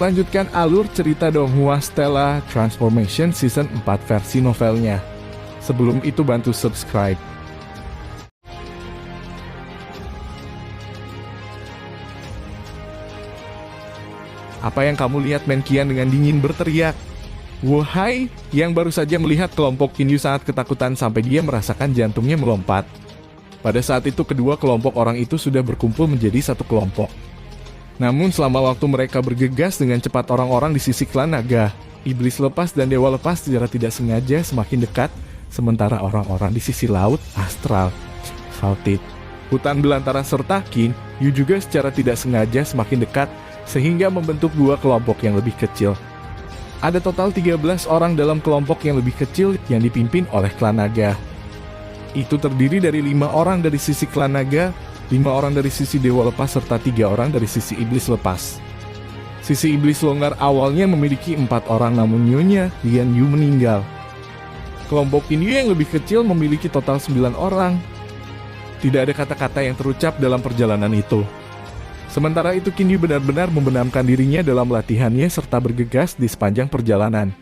lanjutkan alur cerita Donghua Stella Transformation Season 4 versi novelnya. Sebelum itu bantu subscribe. Apa yang kamu lihat? Menqian dengan dingin berteriak. Wahai, yang baru saja melihat kelompok Kinyu sangat ketakutan sampai dia merasakan jantungnya melompat. Pada saat itu kedua kelompok orang itu sudah berkumpul menjadi satu kelompok. Namun selama waktu mereka bergegas dengan cepat, orang-orang di sisi klan naga, iblis lepas dan dewa lepas secara tidak sengaja semakin dekat, sementara orang-orang di sisi laut, astral, Salted, hutan belantara serta Kinyu juga secara tidak sengaja semakin dekat, sehingga membentuk dua kelompok yang lebih kecil. Ada total 13 orang dalam kelompok yang lebih kecil yang dipimpin oleh klan naga. Itu terdiri dari 5 orang dari sisi klan naga, 5 orang dari sisi dewa lepas, serta 3 orang dari sisi iblis lepas. Sisi iblis longgar awalnya memiliki 4 orang, namun Nyonya Lian Yu meninggal. Kelompok Kinyu yang lebih kecil memiliki total 9 orang. Tidak ada kata-kata yang terucap dalam perjalanan itu. Sementara itu Kinyu benar-benar membenamkan dirinya dalam latihannya serta bergegas di sepanjang perjalanan.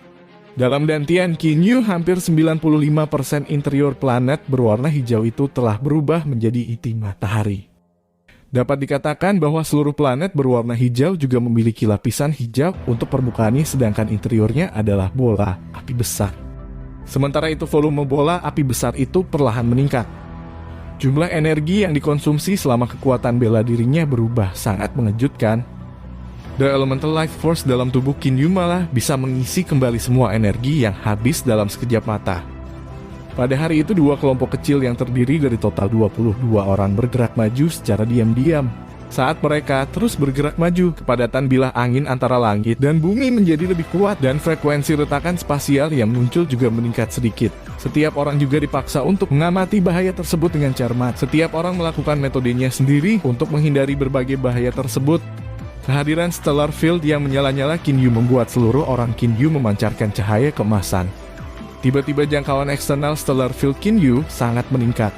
Dalam dantian Kinyu, hampir 95% interior planet berwarna hijau itu telah berubah menjadi inti matahari. Dapat dikatakan bahwa seluruh planet berwarna hijau juga memiliki lapisan hijau untuk permukaannya, sedangkan interiornya adalah bola api besar. Sementara itu volume bola api besar itu perlahan meningkat. Jumlah energi yang dikonsumsi selama kekuatan bela dirinya berubah sangat mengejutkan. The Elemental Life Force dalam tubuh Kinyu malah bisa mengisi kembali semua energi yang habis dalam sekejap mata. Pada hari itu dua kelompok kecil yang terdiri dari total 22 orang bergerak maju secara diam-diam. Saat mereka terus bergerak maju, kepadatan bilah angin antara langit dan bumi menjadi lebih kuat dan frekuensi retakan spasial yang muncul juga meningkat sedikit. Setiap orang juga dipaksa untuk mengamati bahaya tersebut dengan cermat. Setiap orang melakukan metodenya sendiri untuk menghindari berbagai bahaya tersebut. Kehadiran Stellar Field yang menyala-nyala Kinyu membuat seluruh orang Kinyu memancarkan cahaya keemasan. Tiba-tiba jangkauan eksternal Stellar Field Kinyu sangat meningkat.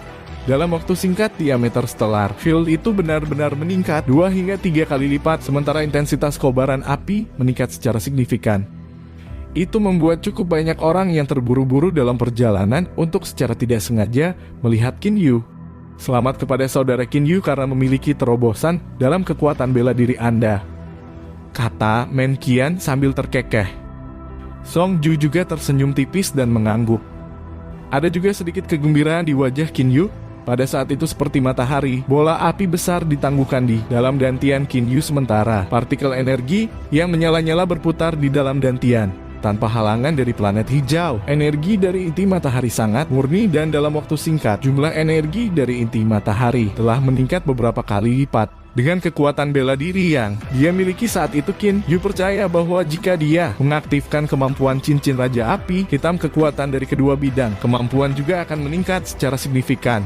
Dalam waktu singkat, diameter Stellar Field itu benar-benar meningkat 2 hingga 3 kali lipat, sementara intensitas kobaran api meningkat secara signifikan. Itu membuat cukup banyak orang yang terburu-buru dalam perjalanan untuk secara tidak sengaja melihat Kinyu. Selamat kepada saudara Kinyu karena memiliki terobosan dalam kekuatan bela diri Anda, kata Menqian sambil terkekeh. Song Ju juga tersenyum tipis dan mengangguk. Ada juga sedikit kegembiraan di wajah Kinyu. Pada saat itu seperti matahari, bola api besar ditangguhkan di dalam dantian Kinyu, sementara partikel energi yang menyala-nyala berputar di dalam dantian. Tanpa halangan dari planet hijau, energi dari inti matahari sangat murni dan dalam waktu singkat, jumlah energi dari inti matahari telah meningkat beberapa kali lipat. Dengan kekuatan bela diri yang dia miliki saat itu, Kinyu percaya bahwa jika dia mengaktifkan kemampuan cincin Raja Api Hitam, kekuatan dari kedua bidang kemampuan juga akan meningkat secara signifikan.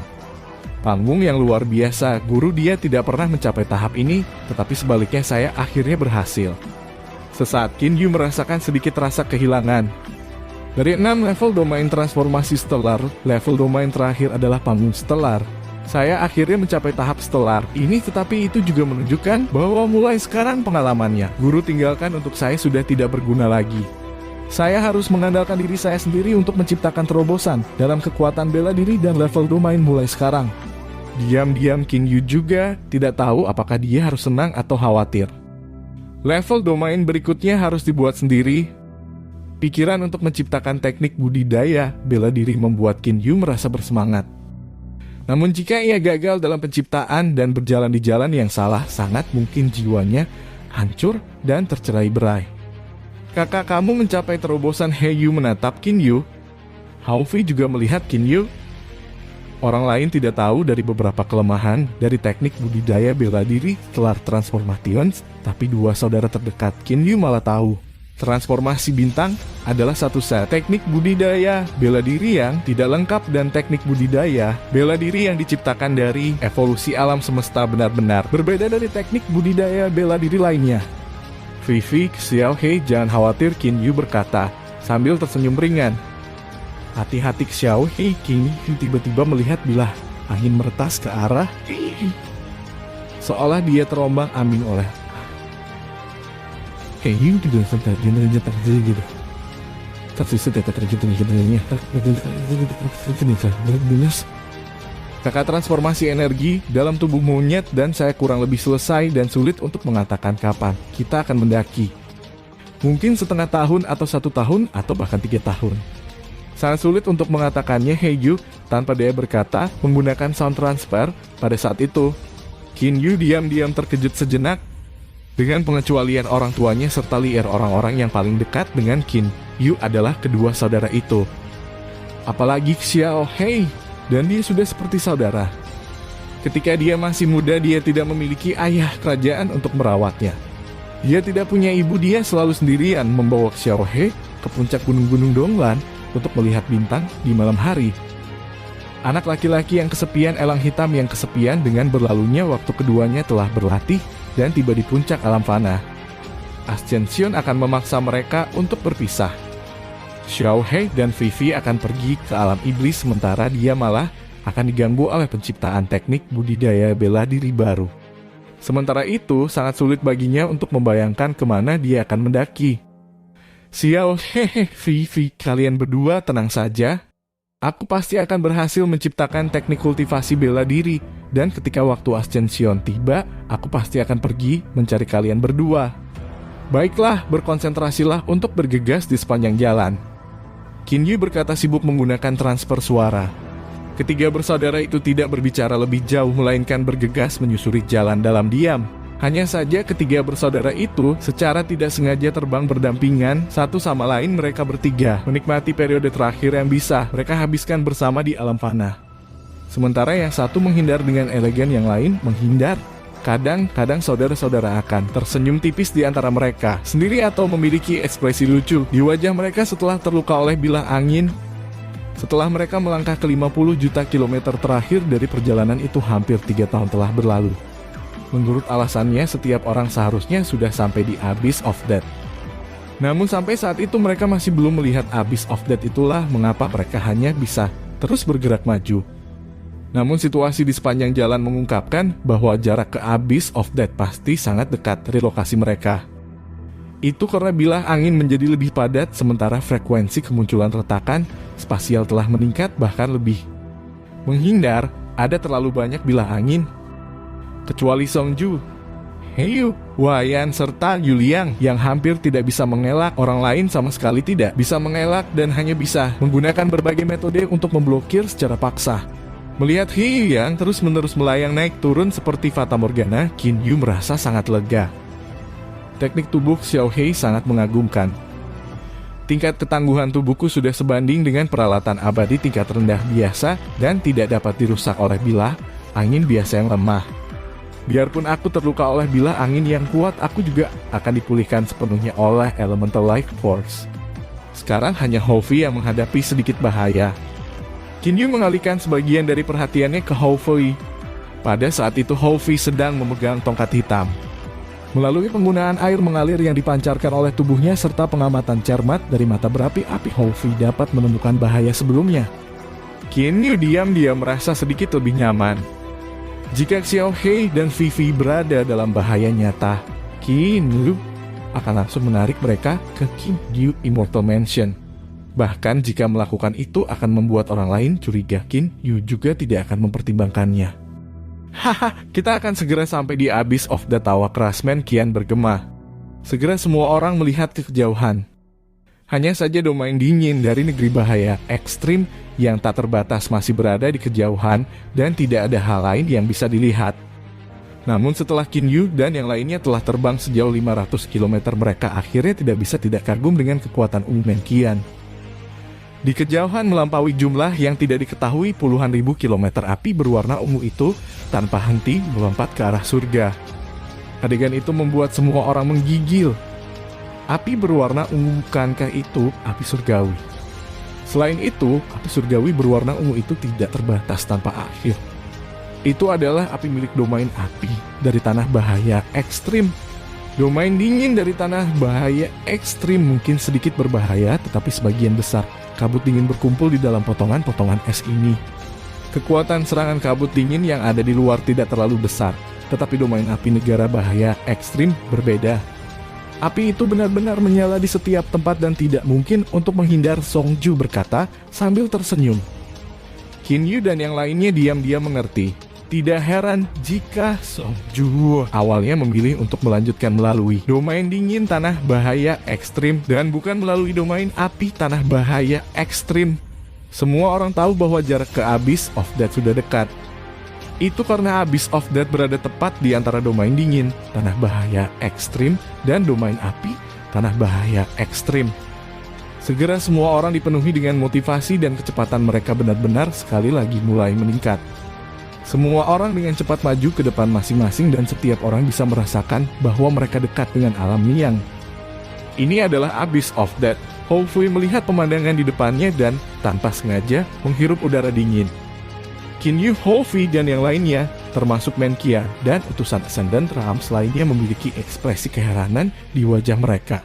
Panggung yang luar biasa, guru, dia tidak pernah mencapai tahap ini, tetapi sebaliknya saya akhirnya berhasil. Sesaat Kinyu merasakan sedikit rasa kehilangan. Dari 6 level domain transformasi stellar, level domain terakhir adalah panggung stellar. Saya akhirnya mencapai tahap stellar ini, tetapi itu juga menunjukkan bahwa mulai sekarang pengalamannya guru tinggalkan untuk saya sudah tidak berguna lagi. Saya harus mengandalkan diri saya sendiri untuk menciptakan terobosan dalam kekuatan bela diri dan level domain mulai sekarang. Diam-diam Kinyu juga tidak tahu apakah dia harus senang atau khawatir. Level domain berikutnya harus dibuat sendiri. Pikiran untuk menciptakan teknik budidaya bela diri membuat Kinyu merasa bersemangat. Namun jika ia gagal dalam penciptaan dan berjalan di jalan yang salah, sangat mungkin jiwanya hancur dan tercerai-berai. Kakak kamu mencapai terobosan. Heyu menatap Kinyu. Haofi juga melihat Kinyu. Orang lain tidak tahu dari beberapa kelemahan dari teknik budidaya bela diri Stellar Transformations, tapi dua saudara terdekat Kinyu malah tahu. Transformasi bintang adalah satu set teknik budidaya bela diri yang tidak lengkap, dan teknik budidaya bela diri yang diciptakan dari evolusi alam semesta benar-benar berbeda dari teknik budidaya bela diri lainnya. Vivi, Xiaohei, jangan khawatir, Kinyu berkata sambil tersenyum ringan. Hati-hati Xiaohei. Kinyu tiba-tiba melihat bilah angin meretas ke arah, seolah dia terombang ambing oleh Hey Yu gitu sampai dia terjadi gitu. Tersisa data terjadinya. Kakak transformasi energi dalam tubuh monyet dan saya kurang lebih selesai dan sulit untuk mengatakan kapan kita akan mendaki. Mungkin setengah tahun atau 1 tahun atau bahkan 3 tahun. Sangat sulit untuk mengatakannya Heyu tanpa dia berkata menggunakan sound transfer. Pada saat itu, Qin Yu diam-diam terkejut sejenak dengan pengecualian orang tuanya serta liar orang-orang yang paling dekat dengan Qin Yu adalah kedua saudara itu. Apalagi Xiao Hei, dan dia sudah seperti saudara. Ketika dia masih muda, dia tidak memiliki ayah kerajaan untuk merawatnya. Dia tidak punya ibu, dia selalu sendirian membawa Xiao Hei ke puncak gunung-gunung Donglan untuk melihat bintang di malam hari. Anak laki-laki yang kesepian, elang hitam yang kesepian dengan berlalunya waktu keduanya telah berlatih dan tiba di puncak alam fana. Ascension akan memaksa mereka untuk berpisah. Xiao Hei dan Vivi akan pergi ke alam iblis sementara dia malah akan diganggu oleh penciptaan teknik budidaya bela diri baru. Sementara itu, sangat sulit baginya untuk membayangkan kemana dia akan mendaki. Xiao Hei, Vivi, kalian berdua tenang saja. Aku pasti akan berhasil menciptakan teknik kultivasi bela diri, dan ketika waktu Ascension tiba, aku pasti akan pergi mencari kalian berdua. Baiklah, berkonsentrasilah untuk bergegas di sepanjang jalan. Qin Yu berkata sibuk menggunakan transfer suara. Ketiga bersaudara itu tidak berbicara lebih jauh melainkan bergegas menyusuri jalan dalam diam. Hanya saja ketiga bersaudara itu secara tidak sengaja terbang berdampingan satu sama lain. Mereka bertiga menikmati periode terakhir yang bisa mereka habiskan bersama di alam fana. Sementara yang satu menghindar dengan elegan, yang lain menghindar. Kadang-kadang saudara-saudara akan tersenyum tipis di antara mereka sendiri atau memiliki ekspresi lucu di wajah mereka setelah terluka oleh bilah angin. Setelah mereka melangkah ke 50 juta kilometer terakhir dari perjalanan itu, hampir 3 tahun telah berlalu. Menurut alasannya, setiap orang seharusnya sudah sampai di Abyss of Death. Namun sampai saat itu mereka masih belum melihat Abyss of Death, itulah mengapa mereka hanya bisa terus bergerak maju. Namun situasi di sepanjang jalan mengungkapkan bahwa jarak ke Abyss of Death pasti sangat dekat dari lokasi mereka. Itu karena bilah angin menjadi lebih padat sementara frekuensi kemunculan retakan spasial telah meningkat bahkan lebih. Menghindar, ada terlalu banyak bilah angin. Kecuali Songju, Heyu, Wayan, serta Yuliang yang hampir tidak bisa mengelak, orang lain sama sekali tidak bisa mengelak dan hanya bisa menggunakan berbagai metode untuk memblokir secara paksa. Melihat Heyu yang terus-menerus melayang naik turun seperti Fata Morgana, Qin Yu merasa sangat lega. Teknik tubuh Xiao Hei sangat mengagumkan. Tingkat ketangguhan tubuhku sudah sebanding dengan peralatan abadi tingkat rendah biasa dan tidak dapat dirusak oleh bilah angin biasa yang lemah. Biarpun aku terluka oleh bilah angin yang kuat, aku juga akan dipulihkan sepenuhnya oleh Elemental Life Force. Sekarang hanya Hovi yang menghadapi sedikit bahaya. Qin Yu mengalihkan sebagian dari perhatiannya ke Hovi. Pada saat itu Hovi sedang memegang tongkat hitam. Melalui penggunaan air mengalir yang dipancarkan oleh tubuhnya serta pengamatan cermat dari mata berapi api, Hovi dapat menentukan bahaya sebelumnya. Qin Yu diam-diam merasa sedikit lebih nyaman. Jika Xiao Hei dan Vivi berada dalam bahaya nyata, Qin Yu akan langsung menarik mereka ke Qin Yu Immortal Mansion. Bahkan jika melakukan itu akan membuat orang lain curiga, Qin Yu juga tidak akan mempertimbangkannya. Haha, kita akan segera sampai di Abyss of the Tawa. Craftsman kian bergema. Segera semua orang melihat ke kejauhan. Hanya saja domain dingin dari negeri bahaya ekstrim yang tak terbatas masih berada di kejauhan dan tidak ada hal lain yang bisa dilihat. Namun setelah Qin Yu dan yang lainnya telah terbang sejauh 500 km, mereka akhirnya tidak bisa tidak kagum dengan kekuatan Wu Menqian. Di kejauhan melampaui jumlah yang tidak diketahui, puluhan ribu kilometer api berwarna ungu itu tanpa henti melompat ke arah surga. Adegan itu membuat semua orang menggigil. Api berwarna ungu, bukankah itu api surgawi? Selain itu, api surgawi berwarna ungu itu tidak terbatas tanpa akhir. Itu adalah api milik domain api dari tanah bahaya ekstrim. Domain dingin dari tanah bahaya ekstrim mungkin sedikit berbahaya, tetapi sebagian besar kabut dingin berkumpul di dalam potongan-potongan es ini. Kekuatan serangan kabut dingin yang ada di luar tidak terlalu besar, tetapi domain api negara bahaya ekstrim berbeda. Api itu benar-benar menyala di setiap tempat dan tidak mungkin untuk menghindar, Songju berkata sambil tersenyum. Kinyu dan yang lainnya diam-diam mengerti. Tidak heran jika Songju awalnya memilih untuk melanjutkan melalui domain dingin tanah bahaya ekstrim dan bukan melalui domain api tanah bahaya ekstrim. Semua orang tahu bahwa jarak ke Abyss of Death sudah dekat. Itu karena Abyss of Death berada tepat di antara domain dingin, tanah bahaya ekstrim, dan domain api, tanah bahaya ekstrim. Segera semua orang dipenuhi dengan motivasi dan kecepatan mereka benar-benar sekali lagi mulai meningkat. Semua orang dengan cepat maju ke depan masing-masing dan setiap orang bisa merasakan bahwa mereka dekat dengan alam Niang. Ini adalah Abyss of Death. Hou Fui melihat pemandangan di depannya dan tanpa sengaja menghirup udara dingin. Kinyu, Hou Fui, dan yang lainnya, termasuk Menqian dan utusan Ascendant Realms lainnya memiliki ekspresi keheranan di wajah mereka.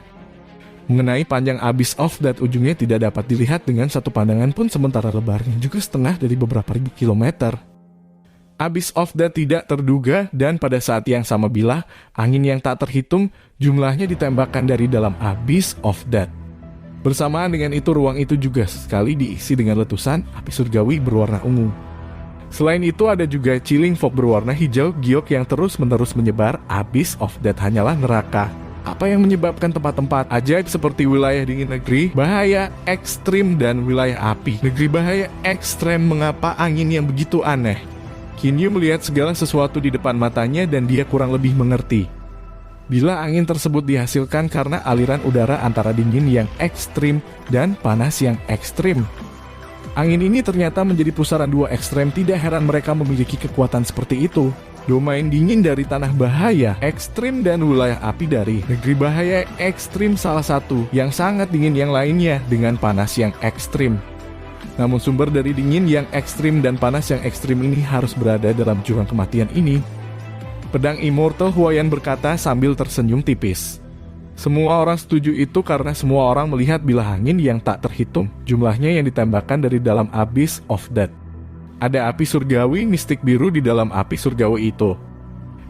Mengenai panjang Abyss of Death, ujungnya tidak dapat dilihat dengan satu pandangan pun, sementara lebarnya juga setengah dari beberapa ribu kilometer. Abyss of Death tidak terduga dan pada saat yang sama bila angin yang tak terhitung jumlahnya ditembakkan dari dalam Abyss of Death. Bersamaan dengan itu ruang itu juga sekali diisi dengan letusan api surgawi berwarna ungu. Selain itu ada juga chilling fog berwarna hijau giok yang terus-menerus menyebar. Abyss of Death hanyalah neraka. Apa yang menyebabkan tempat-tempat ajaib seperti wilayah dingin negeri bahaya ekstrim dan wilayah api negeri bahaya ekstrem? Mengapa angin yang begitu aneh? Kinyu melihat segala sesuatu di depan matanya dan dia kurang lebih mengerti. Bila angin tersebut dihasilkan karena aliran udara antara dingin yang ekstrim dan panas yang ekstrim. Angin ini ternyata menjadi pusaran dua ekstrem, tidak heran mereka memiliki kekuatan seperti itu. Domain dingin dari tanah bahaya ekstrim dan wilayah api dari negeri bahaya ekstrim, salah satu yang sangat dingin yang lainnya dengan panas yang ekstrim. Namun sumber dari dingin yang ekstrim dan panas yang ekstrim ini harus berada dalam jurang kematian ini. Pedang Immortal, Huaiyan berkata sambil tersenyum tipis. Semua orang setuju itu karena semua orang melihat bilah angin yang tak terhitung jumlahnya yang ditembakkan dari dalam Abyss of Death. Ada api surgawi mistik biru di dalam api surgawi itu.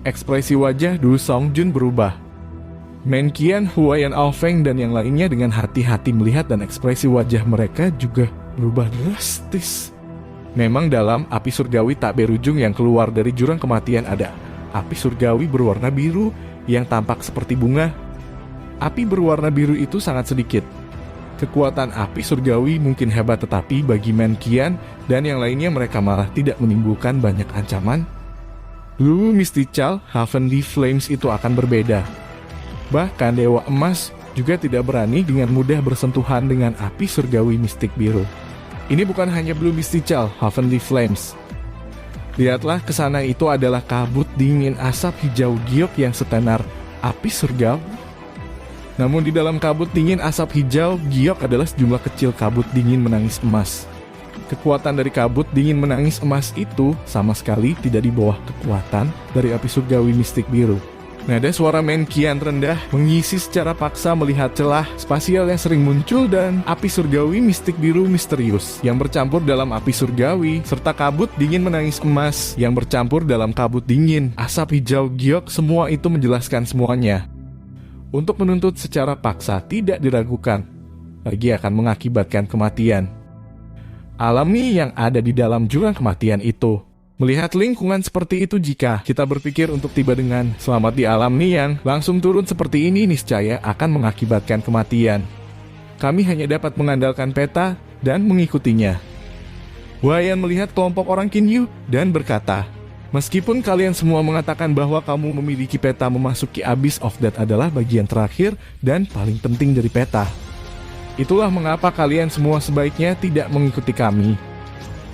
Ekspresi wajah Du Songjun berubah. Menqian, Huaiyan, Alfeng, dan yang lainnya dengan hati-hati melihat dan ekspresi wajah mereka juga berubah drastis. Memang dalam api surgawi tak berujung yang keluar dari jurang kematian ada api surgawi berwarna biru yang tampak seperti bunga. Api berwarna biru itu sangat sedikit. Kekuatan api surgawi mungkin hebat, tetapi bagi Menqian dan yang lainnya mereka malah tidak menimbulkan banyak ancaman. Blue Mystical Heavenly Flames itu akan berbeda. Bahkan Dewa Emas juga tidak berani dengan mudah bersentuhan dengan api surgawi mistik biru. Ini bukan hanya Blue Mystical Heavenly Flames. Lihatlah ke sana, itu adalah kabut dingin asap hijau giok yang setenar api surgawi. Namun di dalam kabut dingin asap hijau giok adalah sejumlah kecil kabut dingin menangis emas. Kekuatan dari kabut dingin menangis emas itu sama sekali tidak di bawah kekuatan dari api surgawi mistik biru. Nada suara Menqian rendah mengisi secara paksa melihat celah spasial yang sering muncul dan api surgawi mistik biru misterius yang bercampur dalam api surgawi serta kabut dingin menangis emas yang bercampur dalam kabut dingin asap hijau giok. Semua itu menjelaskan semuanya. Untuk menuntut secara paksa tidak diragukan lagi akan mengakibatkan kematian. Alami yang ada di dalam jurang kematian itu. Melihat lingkungan seperti itu, jika kita berpikir untuk tiba dengan selamat di alam Niang, langsung turun seperti ini niscaya akan mengakibatkan kematian. Kami hanya dapat mengandalkan peta dan mengikutinya. Huaiyan melihat kelompok orang Kinyu dan berkata, meskipun kalian semua mengatakan bahwa kamu memiliki peta, memasuki Abyss of Death adalah bagian terakhir dan paling penting dari peta. Itulah mengapa kalian semua sebaiknya tidak mengikuti kami.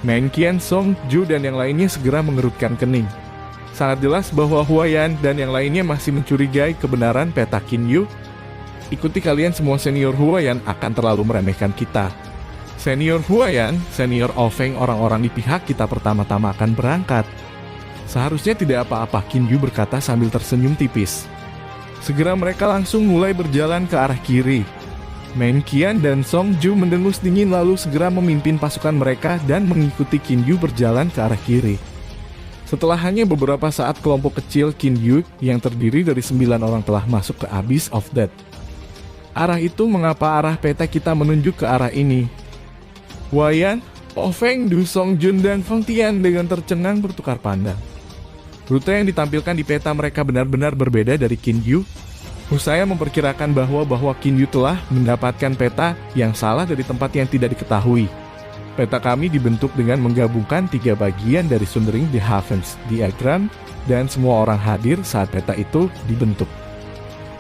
Menqian, Songju, dan yang lainnya segera mengerutkan kening. Sangat jelas bahwa Huaiyan dan yang lainnya masih mencurigai kebenaran peta Kinyu. Ikuti kalian semua, senior Huaiyan akan terlalu meremehkan kita. Senior Huaiyan, senior Alfeng, orang-orang di pihak kita pertama-tama akan berangkat. Seharusnya tidak apa-apa, Kinyu berkata sambil tersenyum tipis. Segera mereka langsung mulai berjalan ke arah kiri. Menqian dan Songju mendengus dingin lalu segera memimpin pasukan mereka dan mengikuti Kinyu berjalan ke arah kiri. Setelah hanya beberapa saat, kelompok kecil Kinyu yang terdiri dari 9 orang telah masuk ke Abyss of Death. Arah itu mengapa arah peta kita menunjuk ke arah ini? Wayan, Ofeng, Du Songjun, dan Feng Tian dengan tercengang bertukar pandang. Rute yang ditampilkan di peta mereka benar-benar berbeda dari Kinyu. Saya memperkirakan bahwa Kinyu telah mendapatkan peta yang salah dari tempat yang tidak diketahui. Peta kami dibentuk dengan menggabungkan 3 bagian dari Sundering the Heavens diagram, dan semua orang hadir saat peta itu dibentuk.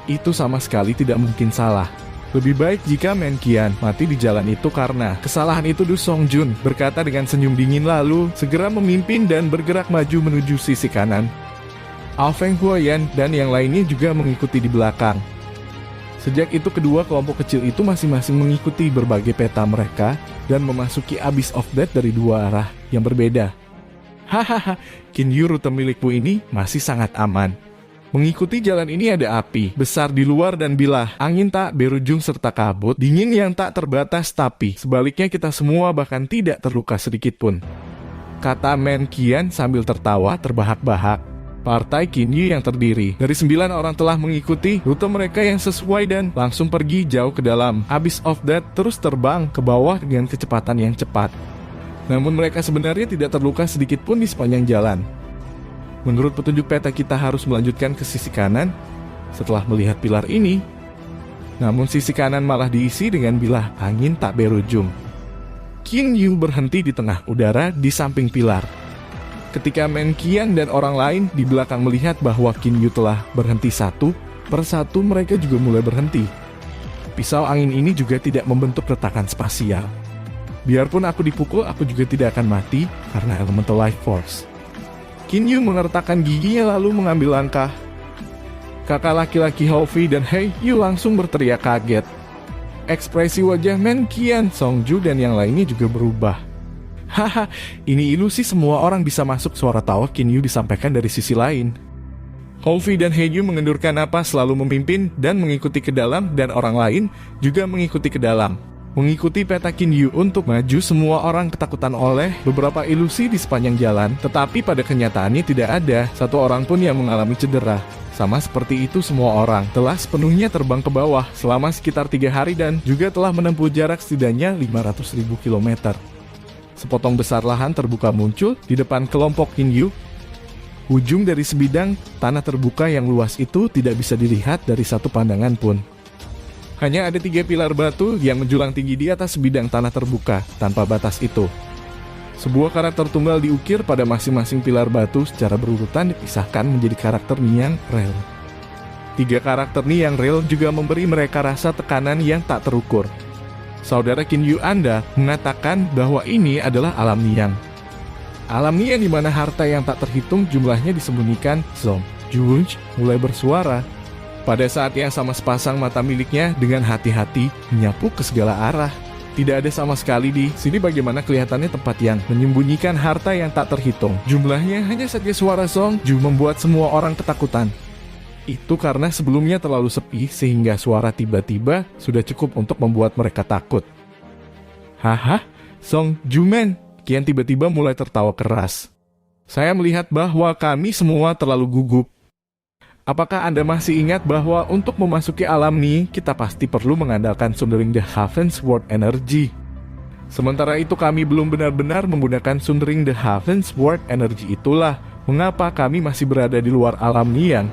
Itu sama sekali tidak mungkin salah. Lebih baik jika Menqian mati di jalan itu karena kesalahan itu. Du Songjun berkata dengan senyum dingin lalu segera memimpin dan bergerak maju menuju sisi kanan. Feng Huayan dan yang lainnya juga mengikuti di belakang. Sejak itu kedua kelompok kecil itu masing-masing mengikuti berbagai peta mereka dan memasuki Abyss of Death dari 2 arah yang berbeda. Hahaha, Kinyu, rute milikmu ini masih sangat aman. Mengikuti jalan ini ada api besar di luar dan bilah angin tak berujung serta kabut dingin yang tak terbatas, tapi sebaliknya kita semua bahkan tidak terluka sedikit pun, kata Menqian sambil tertawa terbahak-bahak. Partai Kinyu yang terdiri dari 9 orang telah mengikuti rute mereka yang sesuai dan langsung pergi jauh ke dalam Abyss of Death, terus terbang ke bawah dengan kecepatan yang cepat. Namun mereka sebenarnya tidak terluka sedikit pun di sepanjang jalan. Menurut petunjuk peta kita harus melanjutkan ke sisi kanan setelah melihat pilar ini. Namun sisi kanan malah diisi dengan bilah angin tak berujung. Kinyu berhenti di tengah udara di samping pilar. Ketika Menqian dan orang lain di belakang melihat bahwa Kinyu telah berhenti satu persatu, mereka juga mulai berhenti. Pisau angin ini juga tidak membentuk retakan spasial. Biarpun aku dipukul, aku juga tidak akan mati karena elemental life force. Kinyu mengertakkan giginya lalu mengambil langkah. Kakak laki-laki Hovi dan Hei Yu langsung berteriak kaget. Ekspresi wajah Menqian, Songju, dan yang lainnya juga berubah. Haha, ini ilusi, semua orang bisa masuk, suara tawa Kinyu disampaikan dari sisi lain. Hovi dan Hei Yu mengendurkan napas lalu memimpin dan mengikuti ke dalam, dan orang lain juga mengikuti ke dalam. Mengikuti peta Kinyu untuk maju, semua orang ketakutan oleh beberapa ilusi di sepanjang jalan, tetapi pada kenyataannya tidak ada satu orang pun yang mengalami cedera. Sama seperti itu, semua orang telah sepenuhnya terbang ke bawah selama sekitar 3 hari dan juga telah menempuh jarak setidaknya 500.000 km. Sepotong besar lahan terbuka muncul di depan kelompok Kinyu. Ujung dari sebidang tanah terbuka yang luas itu tidak bisa dilihat dari satu pandangan pun. Hanya ada 3 pilar batu yang menjulang tinggi di atas sebidang tanah terbuka tanpa batas itu. Sebuah karakter tunggal diukir pada masing-masing pilar batu secara berurutan dipisahkan menjadi karakter Niang Rel. 3 karakter Niang Rel juga memberi mereka rasa tekanan yang tak terukur. Saudara Kinyu Anda mengatakan bahwa ini adalah alam Niang. Alam Niang di mana harta yang tak terhitung jumlahnya disembunyikan. Zong Junj mulai bersuara. Pada saat yang sama sepasang mata miliknya dengan hati-hati menyapu ke segala arah. Tidak ada sama sekali di sini bagaimana kelihatannya tempat yang menyembunyikan harta yang tak terhitung. Jumlahnya hanya saja suara Zong Ju membuat semua orang ketakutan. Itu karena sebelumnya terlalu sepi sehingga suara tiba-tiba sudah cukup untuk membuat mereka takut. Haha, Song Jumen kian tiba-tiba mulai tertawa keras. Saya melihat bahwa kami semua terlalu gugup. Apakah Anda masih ingat bahwa untuk memasuki alam Ni, kita pasti perlu mengandalkan Sundering the Heavens Word Energy. Sementara itu kami belum benar-benar menggunakan Sundering the Heavens Word Energy, itulah mengapa kami masih berada di luar alam Niang.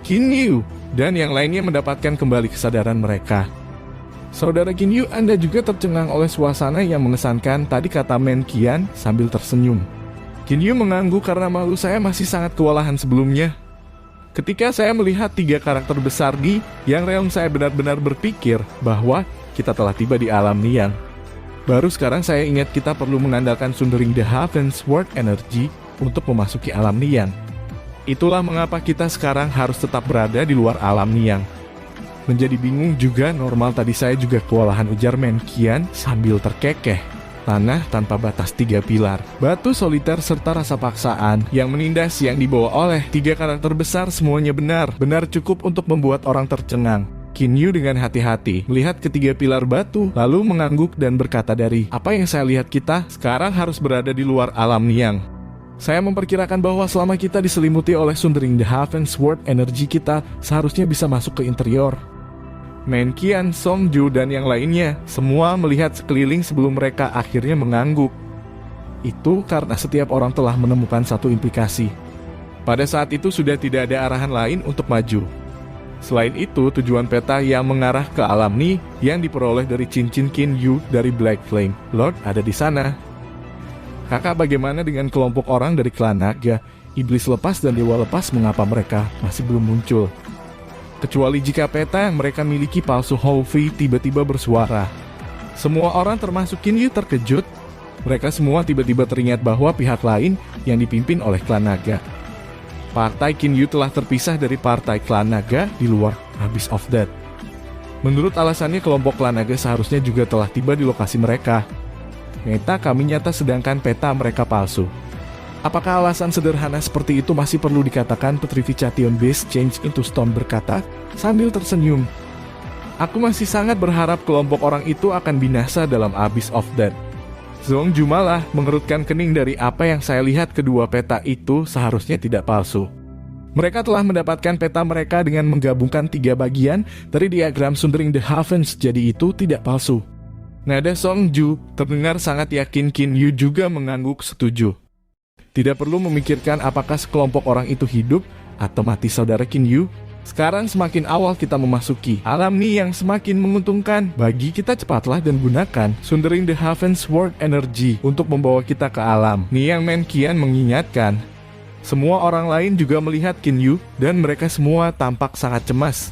Kinyu dan yang lainnya mendapatkan kembali kesadaran mereka. Saudara Kinyu, Anda juga tercengang oleh suasana yang mengesankan tadi, kata Menqian sambil tersenyum. Kinyu mengangguk karena malu. Saya masih sangat kewalahan sebelumnya. Ketika saya melihat 3 karakter besar di yang realm, saya benar-benar berpikir bahwa kita telah tiba di alam Niang. Baru sekarang saya ingat kita perlu mengandalkan Sundering the Heavens Word Energy untuk memasuki alam Niang. Itulah mengapa kita sekarang harus tetap berada di luar alam Niang. Menjadi bingung juga normal, tadi saya juga kewalahan, ujar Menqian sambil terkekeh. Tanah tanpa batas, 3 pilar, batu soliter serta rasa paksaan yang menindas yang dibawa oleh 3 karakter besar semuanya benar-benar cukup untuk membuat orang tercengang. Kinyu dengan hati-hati melihat ketiga pilar batu lalu mengangguk dan berkata, dari apa yang saya lihat kita sekarang harus berada di luar alam Niang. Saya memperkirakan bahwa selama kita diselimuti oleh Sundering the Heaven Sword, energi kita seharusnya bisa masuk ke interior. Men Qian, Song Ju, dan yang lainnya semua melihat sekeliling sebelum mereka akhirnya mengangguk. Itu karena setiap orang telah menemukan satu implikasi. Pada saat itu sudah tidak ada arahan lain untuk maju. Selain itu, tujuan peta yang mengarah ke alam Ni yang diperoleh dari cincin Qin Yu dari Black Flame Lord ada di sana. Kakak, bagaimana dengan kelompok orang dari klan naga, iblis lepas dan dewa lepas, mengapa mereka masih belum muncul? Kecuali jika peta yang mereka miliki palsu Houfi tiba-tiba bersuara. Semua orang termasuk Qin Yu terkejut. Mereka semua tiba-tiba teringat bahwa pihak lain yang dipimpin oleh klan naga. Partai Qin Yu telah terpisah dari partai klan naga di luar Abyss of Death. Menurut alasannya, kelompok klan naga seharusnya juga telah tiba di lokasi mereka. Ternyata kami nyata sedangkan peta mereka palsu. Apakah alasan sederhana seperti itu masih perlu dikatakan? Putri Vichation Base Change into Stone berkata sambil tersenyum. Aku masih sangat berharap kelompok orang itu akan binasa dalam Abyss of Death. Song Ju malah mengerutkan kening. Dari apa yang saya lihat, kedua peta itu seharusnya tidak palsu. Mereka telah mendapatkan peta mereka dengan menggabungkan 3 bagian dari diagram Sundering the Heavens, jadi itu tidak palsu. Nada Song Ju terdengar sangat yakin. Qin Yu juga mengangguk setuju. Tidak perlu memikirkan apakah sekelompok orang itu hidup atau mati, saudara Qin Yu. Sekarang semakin awal kita memasuki alam Ni yang semakin menguntungkan bagi kita. Cepatlah dan gunakan Sundering the Heaven Sword Energy untuk membawa kita ke alam Ni yang Men Qian mengingatkan. Semua orang lain juga melihat Qin Yu dan mereka semua tampak sangat cemas.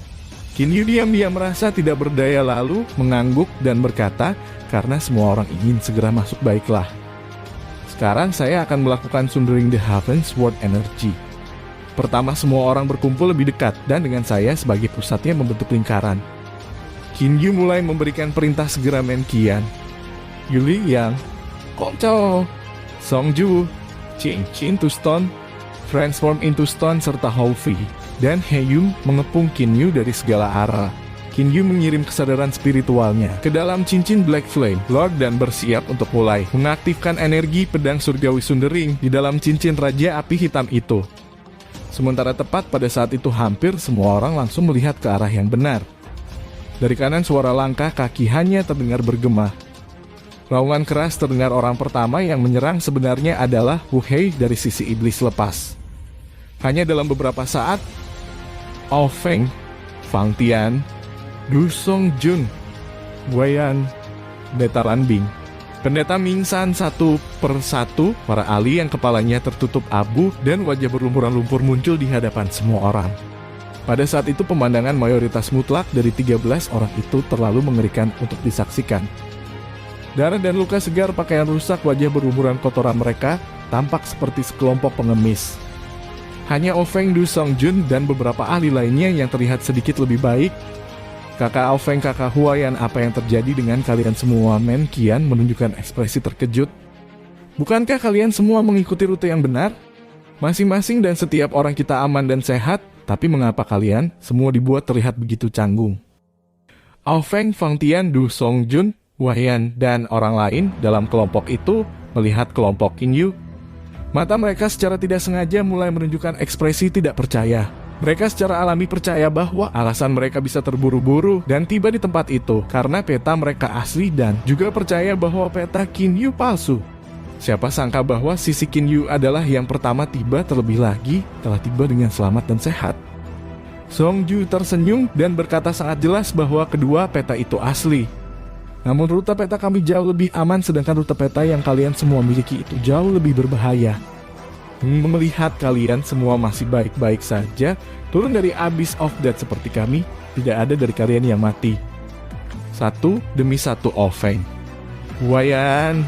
Qin Yu diam-diam merasa tidak berdaya lalu mengangguk dan berkata, karena semua orang ingin segera masuk, baiklah. Sekarang saya akan melakukan Sundering the Heaven Sword Energy. Pertama, semua orang berkumpul lebih dekat dan dengan saya sebagai pusatnya membentuk lingkaran. Qin Yu mulai memberikan perintah segera. Men Qian, Yuli Yang, Kong Chao, Song Ju, Change into Stone, Transform into Stone, serta Houfi dan He Yun mengepung Qin Yu dari segala arah. Qin Yu mengirim kesadaran spiritualnya ke dalam cincin Black Flame Lord dan bersiap untuk mulai mengaktifkan energi pedang surgawi Sundering di dalam cincin Raja Api Hitam itu. Sementara tepat pada saat itu, hampir semua orang langsung melihat ke arah yang benar. Dari kanan suara langkah kaki hanya terdengar bergema. Raungan keras terdengar. Orang pertama yang menyerang sebenarnya adalah Wu Hei dari sisi iblis lepas. Hanya dalam beberapa saat, Ao Feng, Fang Tian, Du Song Jun, Guiyan, Pendeta Ranbing, Pendeta Mingsan satu per satu, para ahli yang kepalanya tertutup abu dan wajah berlumuran lumpur muncul di hadapan semua orang. Pada saat itu pemandangan mayoritas mutlak dari 13 orang itu terlalu mengerikan untuk disaksikan. Darah dan luka segar, pakaian rusak, wajah berlumuran kotoran mereka tampak seperti sekelompok pengemis. Hanya Ao Feng, Du Song Jun, dan beberapa ahli lainnya yang terlihat sedikit lebih baik. Kakak Ao Feng, kakak Huayan, apa yang terjadi dengan kalian semua? Men Qian menunjukkan ekspresi terkejut. Bukankah kalian semua mengikuti rute yang benar? Masing-masing dan setiap orang kita aman dan sehat, tapi mengapa kalian semua dibuat terlihat begitu canggung? Ao Feng, Fang Tian, Du Song Jun, Huayan, dan orang lain dalam kelompok itu melihat kelompok Qin Yu. Mata mereka secara tidak sengaja mulai menunjukkan ekspresi tidak percaya. Mereka secara alami percaya bahwa alasan mereka bisa terburu-buru dan tiba di tempat itu karena peta mereka asli, dan juga percaya bahwa peta Qin Yu palsu. Siapa sangka bahwa sisi Qin Yu adalah yang pertama tiba, terlebih lagi telah tiba dengan selamat dan sehat. Song Ju tersenyum dan berkata sangat jelas bahwa kedua peta itu asli. Namun rute peta kami jauh lebih aman, sedangkan rute peta yang kalian semua miliki itu jauh lebih berbahaya. Melihat kalian semua masih baik-baik saja, turun dari Abyss of Death seperti kami, tidak ada dari kalian yang mati. Satu demi satu Ao Feng, Huayan,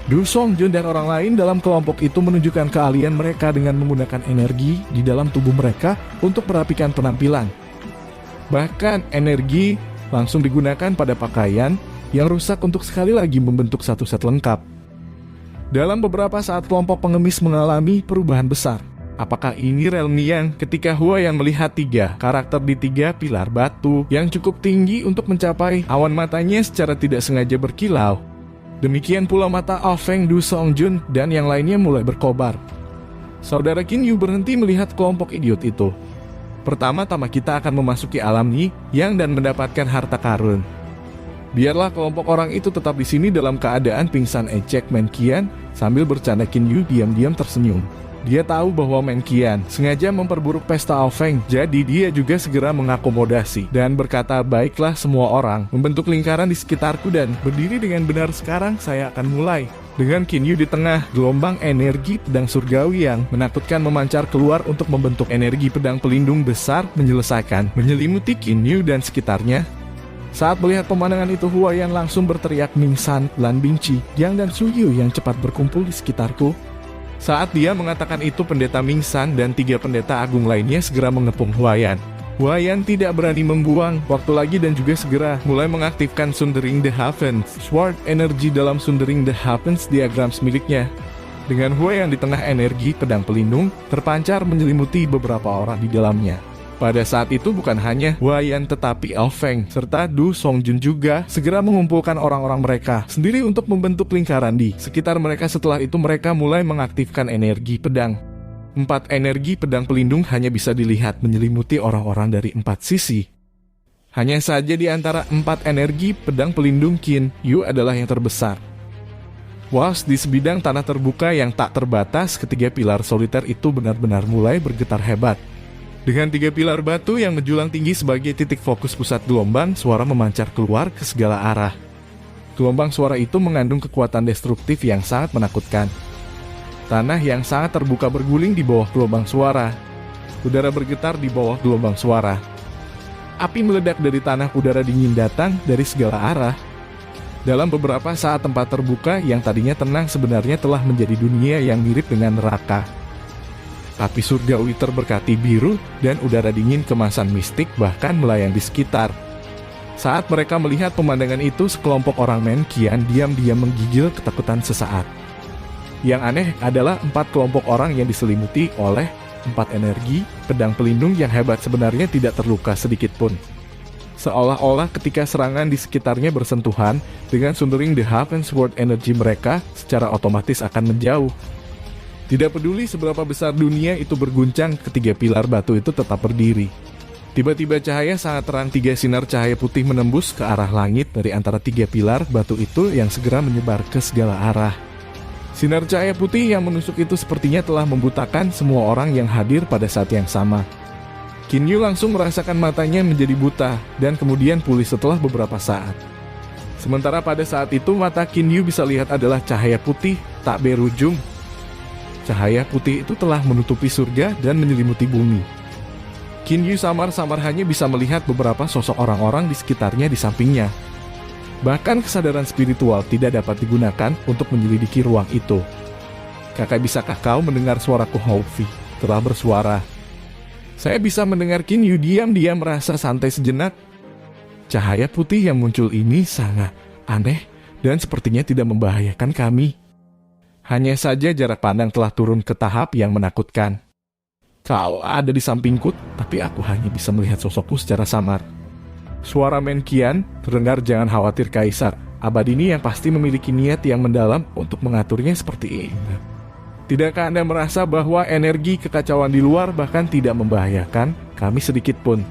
Du Song Jun, dan orang lain dalam kelompok itu menunjukkan keahlian mereka dengan menggunakan energi di dalam tubuh mereka untuk merapikan penampilan. Bahkan energi langsung digunakan pada pakaian yang rusak untuk sekali lagi membentuk satu set lengkap. Dalam beberapa saat kelompok pengemis mengalami perubahan besar. Apakah ini Realm Yang? Ketika Huayan melihat 3 karakter di 3 pilar batu yang cukup tinggi untuk mencapai awan, matanya secara tidak sengaja berkilau. Demikian pula mata Ao Feng, Du Song Jun, dan yang lainnya mulai berkobar. Saudara Qin Yu berhenti melihat kelompok idiot itu. Pertama-tama kita akan memasuki alam Yi Yang dan mendapatkan harta karun. Biarlah kelompok orang itu tetap di sini dalam keadaan pingsan, ejek Man Qian. Sambil bercanda, Qin Yu diam-diam tersenyum. Dia tahu bahwa Man Qian sengaja memperburuk pesta Aofeng, jadi dia juga segera mengakomodasi dan berkata, baiklah semua orang, membentuk lingkaran di sekitarku dan berdiri dengan benar. Sekarang saya akan mulai. Dengan Qin Yu di tengah, gelombang energi pedang surgawi yang menakutkan memancar keluar untuk membentuk energi pedang pelindung besar menyelimuti Qin Yu dan sekitarnya. Saat melihat pemandangan itu, Huaiyan langsung berteriak, Ming San, Lan Bingqi, Yang dan Su Yu yang cepat berkumpul di sekitarku. Saat dia mengatakan itu, pendeta Ming San dan 3 pendeta agung lainnya segera mengepung Huaiyan. Huaiyan tidak berani membuang waktu lagi dan juga segera mulai mengaktifkan Sundering the Heavens, Sword energi dalam Sundering the Heavens diagrams miliknya. Dengan Huaiyan di tengah, energi pedang pelindung terpancar menyelimuti beberapa orang di dalamnya. Pada saat itu bukan hanya Huaiyan tetapi Aofeng serta Du Songjun juga segera mengumpulkan orang-orang mereka sendiri untuk membentuk lingkaran di sekitar mereka. Setelah itu mereka mulai mengaktifkan energi pedang. 4 energi pedang pelindung hanya bisa dilihat menyelimuti orang-orang dari 4 sisi. Hanya saja di antara 4 energi pedang pelindung, Qin Yu adalah yang terbesar. Was, di sebidang tanah terbuka yang tak terbatas, ketiga pilar soliter itu benar-benar mulai bergetar hebat. Dengan 3 pilar batu yang menjulang tinggi sebagai titik fokus pusat gelombang, suara memancar keluar ke segala arah. Gelombang suara itu mengandung kekuatan destruktif yang sangat menakutkan. Tanah yang sangat terbuka berguling di bawah gelombang suara. Udara bergetar di bawah gelombang suara. Api meledak dari tanah, udara dingin datang dari segala arah. Dalam beberapa saat, tempat terbuka yang tadinya tenang sebenarnya telah menjadi dunia yang mirip dengan neraka. Api surgawi terberkati biru dan udara dingin kemasan mistik bahkan melayang di sekitar. Saat mereka melihat pemandangan itu, sekelompok orang Man Qian diam-diam menggigil ketakutan sesaat. Yang aneh adalah 4 kelompok orang yang diselimuti oleh 4 energi pedang pelindung yang hebat sebenarnya tidak terluka sedikit pun. Seolah-olah ketika serangan di sekitarnya bersentuhan dengan Sundering the Heavens, Sword energi mereka secara otomatis akan menjauh. Tidak peduli seberapa besar dunia itu berguncang, ketiga pilar batu itu tetap berdiri. Tiba-tiba cahaya sangat terang, 3 sinar cahaya putih menembus ke arah langit dari antara 3 pilar batu itu yang segera menyebar ke segala arah. Sinar cahaya putih yang menusuk itu sepertinya telah membutakan semua orang yang hadir pada saat yang sama. Qin Yu langsung merasakan matanya menjadi buta dan kemudian pulih setelah beberapa saat. Sementara pada saat itu mata Qin Yu bisa lihat adalah cahaya putih tak berujung. Cahaya putih itu telah menutupi surga dan menyelimuti bumi. Qin Yu samar-samar hanya bisa melihat beberapa sosok orang-orang di sekitarnya di sampingnya. Bahkan kesadaran spiritual tidak dapat digunakan untuk menyelidiki ruang itu. Kakak, bisakah kau mendengar suaraku? Houfi telah bersuara. Saya bisa mendengar. Qin Yu diam-diam merasa santai sejenak. Cahaya putih yang muncul ini sangat aneh dan sepertinya tidak membahayakan kami. Hanya saja jarak pandang telah turun ke tahap yang menakutkan. Kau ada di sampingku, tapi aku hanya bisa melihat sosokku secara samar. Suara Man Qian terdengar, jangan khawatir Kaisar. Abad ini yang pasti memiliki niat yang mendalam untuk mengaturnya seperti ini. Tidakkah Anda merasa bahwa energi kekacauan di luar bahkan tidak membahayakan kami sedikit pun?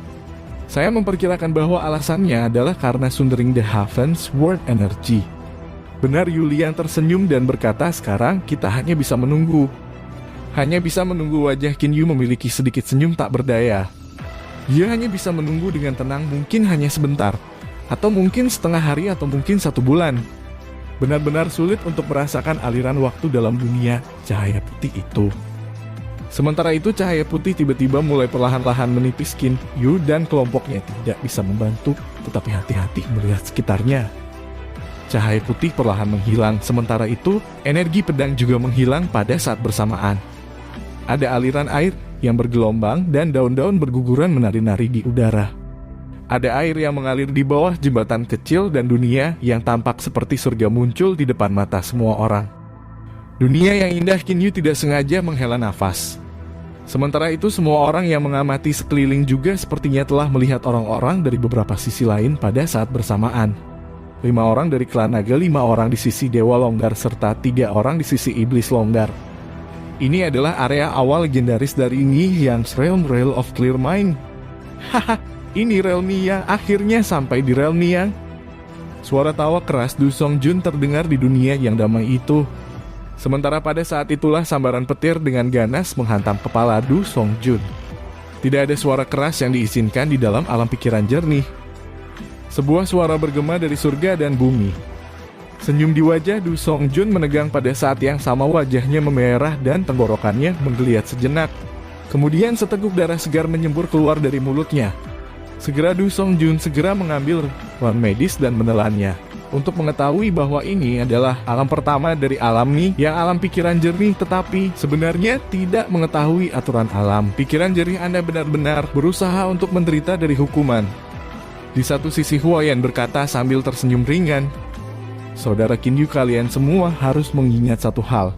Saya memperkirakan bahwa alasannya adalah karena Sundering the Heavens Sword energy. Benar, Yulian tersenyum dan berkata, sekarang kita hanya bisa menunggu. Hanya bisa menunggu. Wajah Qin Yu memiliki sedikit senyum tak berdaya. Dia hanya bisa menunggu dengan tenang, mungkin hanya sebentar. Atau mungkin setengah hari atau mungkin 1 bulan. Benar-benar sulit untuk merasakan aliran waktu dalam dunia cahaya putih itu. Sementara itu cahaya putih tiba-tiba mulai perlahan-lahan menipis. Qin Yu dan kelompoknya tidak bisa membantu, tetapi hati-hati melihat sekitarnya. Cahaya putih perlahan menghilang, sementara itu energi pedang juga menghilang pada saat bersamaan. Ada aliran air yang bergelombang dan daun-daun berguguran menari-nari di udara. Ada air yang mengalir di bawah jembatan kecil dan dunia yang tampak seperti surga muncul di depan mata semua orang. Dunia yang indah. Qin Yu tidak sengaja menghela nafas. Sementara itu semua orang yang mengamati sekeliling juga sepertinya telah melihat orang-orang dari beberapa sisi lain pada saat bersamaan. 5 orang dari klan naga, 5 orang di sisi dewa longgar, serta 3 orang di sisi iblis longgar. Ini adalah area awal legendaris dari Nihilang's Realm of Clear Mind. Haha, ini Realm Nihilong, akhirnya sampai di Realm Nihilong. Suara tawa keras Du Songjun terdengar di dunia yang damai itu. Sementara pada saat itulah sambaran petir dengan ganas menghantam kepala Du Songjun. Tidak ada suara keras yang diizinkan di dalam alam pikiran jernih. Sebuah suara bergema dari surga dan bumi. Senyum di wajah Du Songjun menegang pada saat yang sama wajahnya memerah dan tenggorokannya menggeliat sejenak. Kemudian seteguk darah segar menyembur keluar dari mulutnya. Segera Du Songjun segera mengambil wand medis dan menelannya. Untuk mengetahui bahwa ini adalah alam pertama dari alam Ni yang alam pikiran jernih, tetapi sebenarnya tidak mengetahui aturan alam. Pikiran jernih Anda benar-benar berusaha untuk menderita dari hukuman. Di satu sisi Huayan berkata sambil tersenyum ringan, "Saudara Qin Yu, kalian semua harus mengingat satu hal.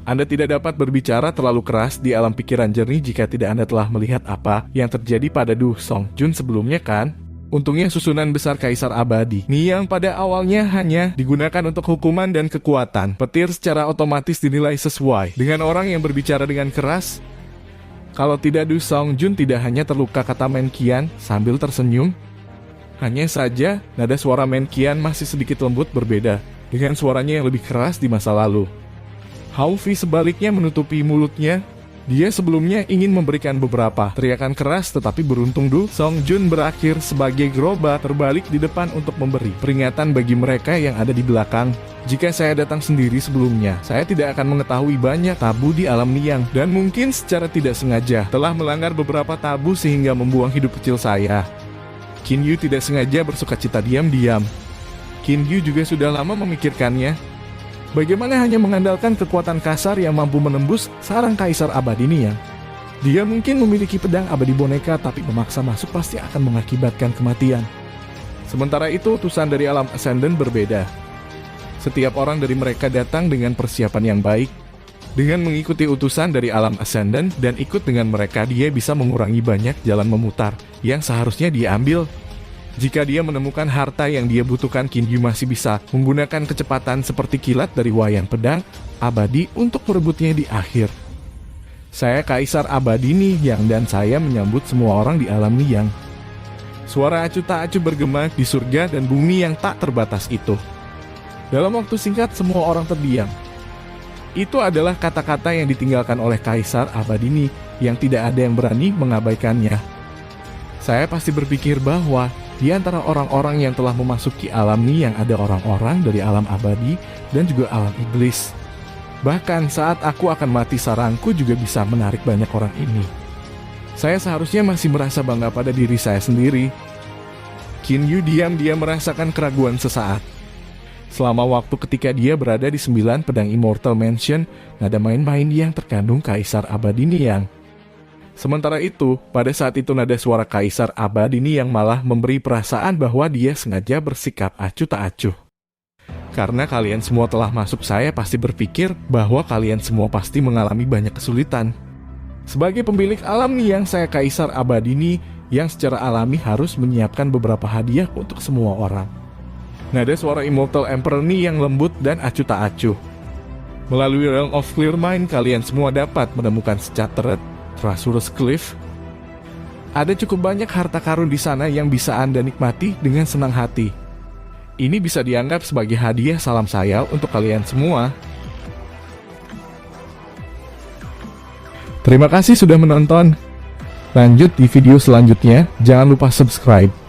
Anda tidak dapat berbicara terlalu keras di alam pikiran jernih jika tidak Anda telah melihat apa yang terjadi pada Du Songjun sebelumnya, kan? Untungnya susunan besar Kaisar Abadi Ni yang pada awalnya hanya digunakan untuk hukuman dan kekuatan. Petir secara otomatis dinilai sesuai dengan orang yang berbicara dengan keras. Kalau tidak, Du Songjun tidak hanya terluka," kata Menqian sambil tersenyum. Hanya saja, nada suara Menqian masih sedikit lembut berbeda dengan suaranya yang lebih keras di masa lalu. Hao Fi sebaliknya menutupi mulutnya. Dia sebelumnya ingin memberikan beberapa teriakan keras, tetapi beruntung Du Songjun berakhir sebagai gerobak terbalik di depan untuk memberi peringatan bagi mereka yang ada di belakang. "Jika saya datang sendiri sebelumnya, saya tidak akan mengetahui banyak tabu di alam Nihilong, dan mungkin secara tidak sengaja telah melanggar beberapa tabu sehingga membuang hidup kecil saya." Qin Yu tidak sengaja bersukacita diam-diam. Qin Yu juga sudah lama memikirkannya. Bagaimana hanya mengandalkan kekuatan kasar yang mampu menembus sarang Kaisar Abadi Nihilong? Dia mungkin memiliki pedang abadi boneka, tapi memaksa masuk pasti akan mengakibatkan kematian. Sementara itu, utusan dari alam Ascendant berbeda. Setiap orang dari mereka datang dengan persiapan yang baik. Dengan mengikuti utusan dari alam Ascendant dan ikut dengan mereka, dia bisa mengurangi banyak jalan memutar yang seharusnya dia ambil. Jika dia menemukan harta yang dia butuhkan, Qin Yu masih bisa menggunakan kecepatan seperti kilat dari wayan pedang abadi untuk merebutnya di akhir. "Saya Kaisar Abadi Nihilong dan saya menyambut semua orang di alam Nihilong." Suara acuh tak acuh bergema di surga dan bumi yang tak terbatas itu. Dalam waktu singkat, semua orang terdiam. Itu adalah kata-kata yang ditinggalkan oleh Kaisar Abadi Ni yang tidak ada yang berani mengabaikannya. Saya pasti berpikir bahwa di antara orang-orang yang telah memasuki alam Ni yang ada orang-orang dari alam abadi dan juga alam iblis. Bahkan saat aku akan mati, sarangku juga bisa menarik banyak orang ini. Saya seharusnya masih merasa bangga pada diri saya sendiri. Qin Yu diam-diam merasakan keraguan sesaat. Selama waktu ketika dia berada di 9 pedang Immortal Mansion, nada main-main yang terkandung Kaisar Abadi Nihilong. Sementara itu, pada saat itu nada suara Kaisar Abadi Nihilong malah memberi perasaan bahwa dia sengaja bersikap acuh tak acuh. "Karena kalian semua telah masuk, saya pasti berpikir bahwa kalian semua pasti mengalami banyak kesulitan. Sebagai pemilik alam Nihilong, saya Kaisar Abadi Nihilong yang secara alami harus menyiapkan beberapa hadiah untuk semua orang." Nada suara Immortal Emperor Ni yang lembut dan acuh tak acuh. "Melalui Realm of Clear Mind, kalian semua dapat menemukan secateret Treasurous Cliff. Ada cukup banyak harta karun di sana yang bisa Anda nikmati dengan senang hati. Ini bisa dianggap sebagai hadiah salam saya untuk kalian semua." Terima kasih sudah menonton. Lanjut di video selanjutnya, jangan lupa subscribe.